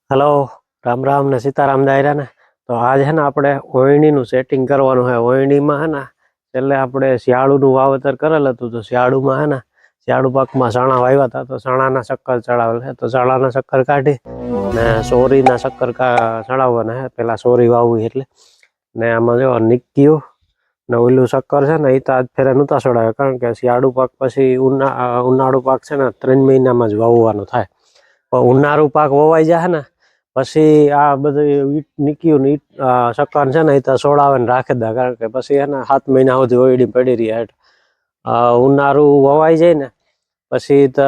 Hello Ram Ram ने सीताराम दायरा ने। तो आज है ना આપણે ઓયણીનું સેટિંગ કરવાનું છે। ઓયણીમાં है ને એટલે આપણે શિયાળુનું વાવેતર કરેલ હતું તો શિયાળુમાં है ને શિયાળુ પાકમાં ચણા વાવ્યા હતા તો ચણાના શક્કર ચડાવેલ છે। તો ચણાના શક્કર કાઢી ને સોરીના શક્કર ચડાવવાના છે। પેલા સોરી વાવવી એટલે ને આમાં જો નિક્કીઓ ને ઓલું શક્કર છે ને એ તો આજ ફેરે નહોતા ચડાવે કારણ કે શિયાળુ પાક પછી ઉનાળુ પાક છે ને 3 મહિનામાં જ વાવવાનો થાય। પણ ઉનાળુ પાક વવાઈ જાય ને પછી આ બધું નીકળ્યું ને શક્કર છે ને એ તો સોડાવે ને રાખી દે કારણ કે પછી એને 7 મહિના સુધી ઓયડી પડી રહી। ઉનાળુ વવાઈ જાય ને પછી તો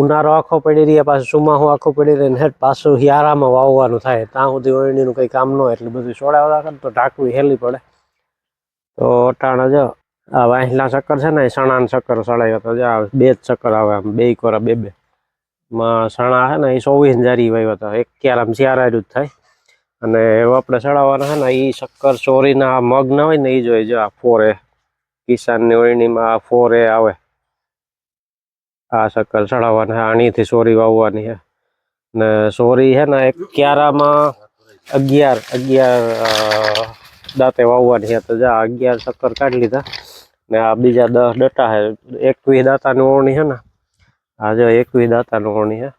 ઉનાળો આખો પડી રહે પાછું ચોમાસું આખું પડી રહે ને પાછું હિયારામાં વાવવાનું થાય ત્યાં સુધી ઓયડીનું કંઈ કામ ન હોય એટલે બધું સોડાવવા રાખે તો ઢાંકવી હેલી પડે। તો અટાણે જો આ વાંસલા શક્કર છે ને એ સણાના શક્કર સડાવ્યા તો જો બે જ શક્કર આવે આમ બે કોરા બે બે માં સણા છે ને એ 24 જારી વાવ્યા હતા। એક ક્યારામ ચારાયું જ થાય અને એવો આપણે ચડાવવાના છે ને એ શક્કર ચોરીના મગ ના હોય ને એ જોઈએ જો આ 4A કિસાનની ઓયણીમાં 4A આવે આ શક્કર ચડાવવાના આણીથી ચોરી વાવવાની છે ને ચોરી છે ને એક ક્યારામાં 11 દાંતે વાવવાની છે। તો જા 11 શક્કર કાઢી લીધા ને આ બીજા 10 ડટા છે। 21 દાંતાની ઓવણી છે ને આ જો 21 દાંતાની ઓવણી છે।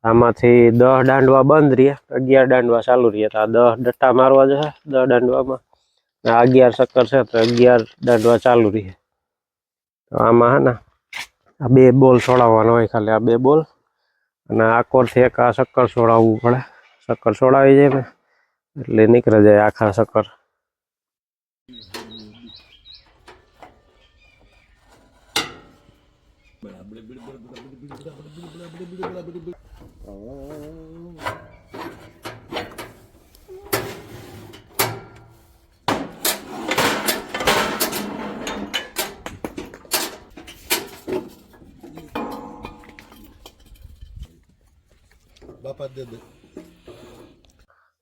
આમાંથી 10 દાંડવા બંધ રહ્યા 11 દાંડવા ચાલુ રહ્યા। તો આ 10 ડટ્ટા મારવા જશે 10 દાંડવામાં 11 શક્કર છે તો 11 દાંડવા ચાલુ રહે। તો આમાં હે ને આ બે બોલ છોડાવવાનો હોય ખાલી આ બે બોલ અને આકોરથી એક આ શક્કર છોડાવવું પડે। શક્કર છોડાવી જાય ને એટલે નીકળી જાય આખા શક્કર।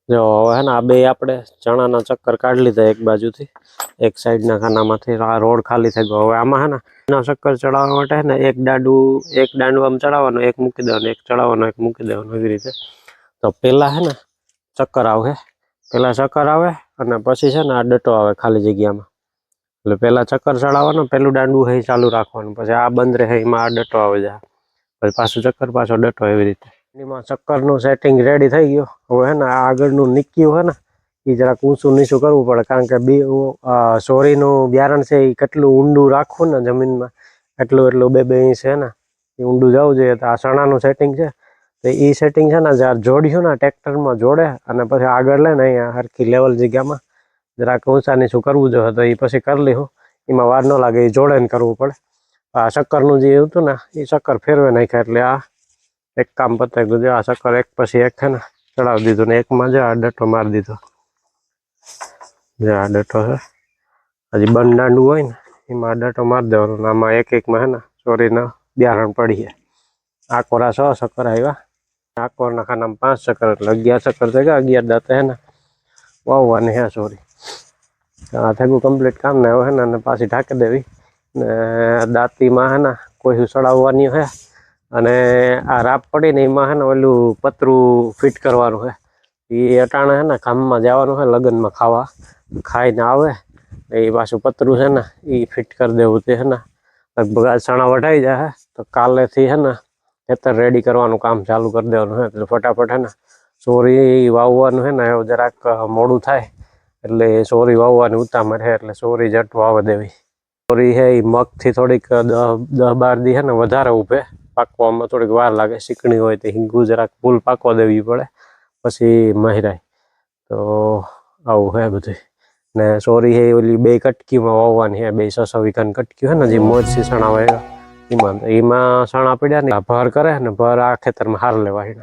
जो है ना बे आपणे चणाना चक्कर काढ लीधा एक बाजुथी एक साइडना खानामांथी आ रोड खाली थई गयो। हवे आमां है ने चक्कर चढ़ाववा माटे है ने एक दांडवामां चढ़ाववानो एक मूकी देवानो एक चढ़ाववानो एक मूकी देवानो एवी रीते। तो पेला है ने चक्कर आवे पेला चक्कर आवे अने पछी छे ने आ डटो आवे खाली जग्यामां એટલે પેલા ચક્કર ચડાવવાનો પેલું દાંડું હે ચાલુ રાખવાનું પછી આ બંધ રહે એમાં આ ડટો આવી જાય પછી પાછું ચક્કર પાછો ડટો એવી રીતે। એમાં ચક્કરનું સેટિંગ રેડી થઈ ગયું। હવે હે ને આ આગળનું નીક્યું હે ને એ જરાક ઊંચું નીચું કરવું પડે કારણ કે સોરીનું બિયારણ છે એ કેટલું ઊંડું રાખવું ને જમીનમાં એટલું 2-2 ઇંચ છે ને એ ઊંડું જવું જોઈએ। તો આ ચણાનું સેટિંગ છે તો એ સેટિંગ છે ને જ્યારે જોડ્યું ને ટ્રેક્ટરમાં જોડે અને પછી આગળ લઈને અહીંયા હરખી લેવલ જગ્યામાં જરાક ઊંચા નીચું કરવું જોઈએ તો એ પછી કરી લીધું એમાં વાર ન લાગે એ જોડે ને કરવું પડે। આ શક્કરનું જે હતું ને એ શક્કર ફેરવે નાખ્યા એટલે આ एक काम पता है आ शक्कर एक पछी एक है ना चढ़ावी दीधो ने एक में जो आ डटो मार दीधो जो आ डटो है हजी बन दांडू होय ने एमां डटो मार देवानो आमां एक एक में है ना चोरीना बियारण पड़ी है। आ कोरा 6 शक्कर आव्या आ कोरना खानामां 5 शक्कर એટલે 11 शक्कर थई गया 11 दांते है ने वाववानी है चोरी। आ थेगुं कम्प्लीट काम ने है ने पाછી ढाकी देवी ने दांतीमां है ने कोई चढ़ाववानी है અને આ રાપ પડી ને એમાં હે ને ઓલું પતરું ફિટ કરવાનું છે એ અટાણે હે ને ગામમાં જવાનું છે લગ્નમાં ખાવા ખાઈને આવે એ પાછું પતરું છે ને એ ફિટ કરી દેવું તે હે ને લગભગ આ ચણા વઢાઈ જાય તો કાલેથી હે ને ખેતર રેડી કરવાનું કામ ચાલુ કરી દેવાનું છે એટલે ફટાફટ હે ને ચોરી વાવવાનું છે ને એવું જરાક મોડું થાય એટલે ચોરી વાવવાની ઉતામળ છે એટલે ચોરી જટ વાવ દેવી। ચોરી છે એ મગથી થોડીક 10-12 દી હે ને વધારે ઊભે પાકવામાં થોડીક વાર લાગે શીકણી હોય તો હિંગુ જરાક ફૂલ પાकवा देवी पड़े पछी महराय। तो आવું है બધું ने सोरी है ओली बे कटकी में वाववानी है 200 वीघानी कटकी है ने जे मोरसी सणा वाव्या एमां सणा पड्या ने भर करे ने भर आ खेतर में हार लेवाय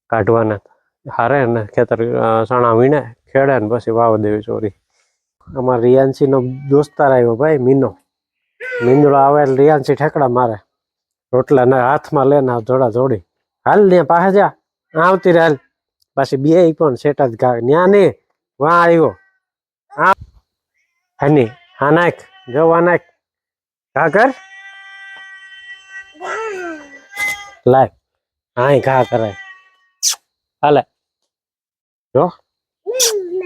काढवाना हारे ने खेतर सणा वीणे खेड़े ने पछी वाव देवी चोरी। अमार रियांशी नो दोस्तार आव्यो भाई मीनो मींदड़ो आवे रियांशी ठेकड़ा मारे रोटला ना हाथ में लेना जोड़ा जोड़ी हाल ने पासे जा आवती रे हाल पाછી બે પણ સેટા જ ઘા ન્યા ને વા આવ્યો આ હની હા નાખ જો વા નાખ ઘા કર લાય હાય ઘા કરાય હાલે જો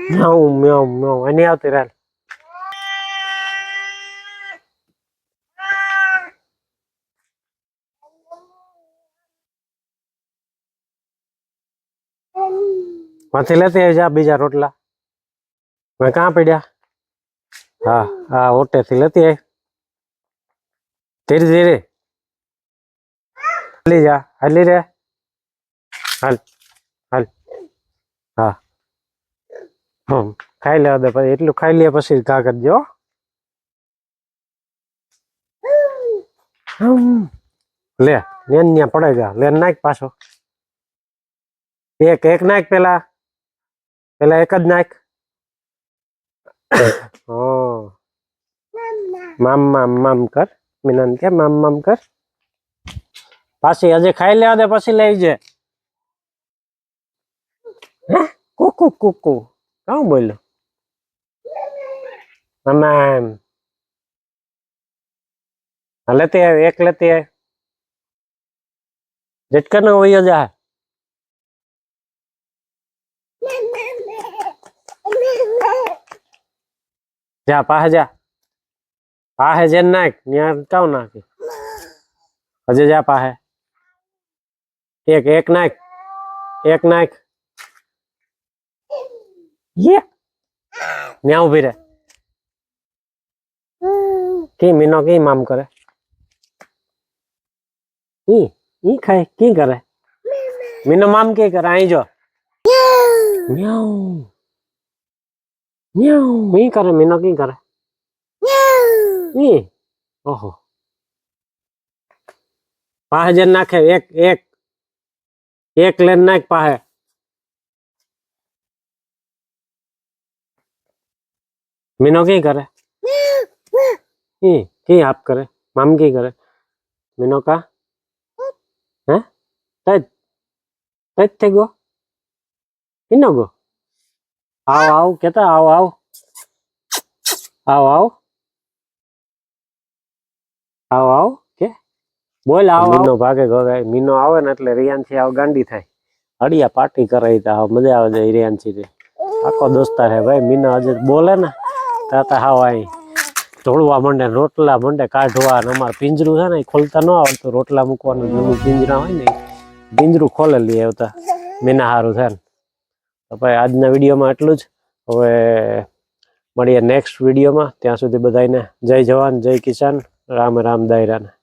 મ્યાઉ મ્યાઉ મ્યાઉ એની આવતી રાલ માંથી લેતી આવી જા બીજા રોટલા મેં કાં પડ્યા હા હા ઓટે થી લેતી આવી ધીરે ધીરે હાલી જા હાલી રે હાલ હાલ હા ખાઈ લેવા દે પછી એટલું ખાઈ લે પછી ઘા કરજો લે નેન ન્યા પડે જા લે નાખ પાછો એક એક નાખ પેલા પેલા એક જ નાખ મામ મામ મામ કર મિનન કે મામ મામ કર પાછી હજી ખાઈ લેવા દે પછી લઈ જે કુકુ કુકુ કાં બોલ્યો મામ લેતી આવે એક લેતી આવે झटका ना हो जा जा पाहे जेन नाख न्या काउ नाखी अजे जा पाहे एक एक नाख ये न्या उभी रे की मीनो की माम करे ई खाए की करे मीनो माम के करे आई जो म्याऊ म्याऊ मी करे मीनो की करे ई ओहो पाहे जन नाखे एक एक एक लेन नाख पाहे मीनो की करे की आप करे माम की करे मीनो का हैं तज तज थे गो किनो गो आओ आओ कहता आओ आओ आओ आओ आओ आओ के बोल आओ मीनो भागे गो मीनो आवे ने એટલે રિયાનથી આવ ગાંડી થાય અડિયા પાર્ટી કરાઈ તા મજા આવે જાય રિયાનથી રે આખો દોસ્તાર હે ભાઈ મીનો આજે બોલે ને તાતા હાવ આઈ ઢોળવા મંડે રોટલા મંડે કાઢવા અને અમાર પિંજરું છે ને ખોલતા ન આવતું રોટલા મૂકવાનું જૂનું પિંજરા હોય ને પિંજરું ખોલે લઈ આવતા મીના હારું છે ને તો ભાઈ આજના વિડીયોમાં એટલું જ હવે મળીએ નેક્સ્ટ વિડીયોમાં ત્યાં સુધી બધાને જય જવાન જય કિસાન રામ રામ દાયરા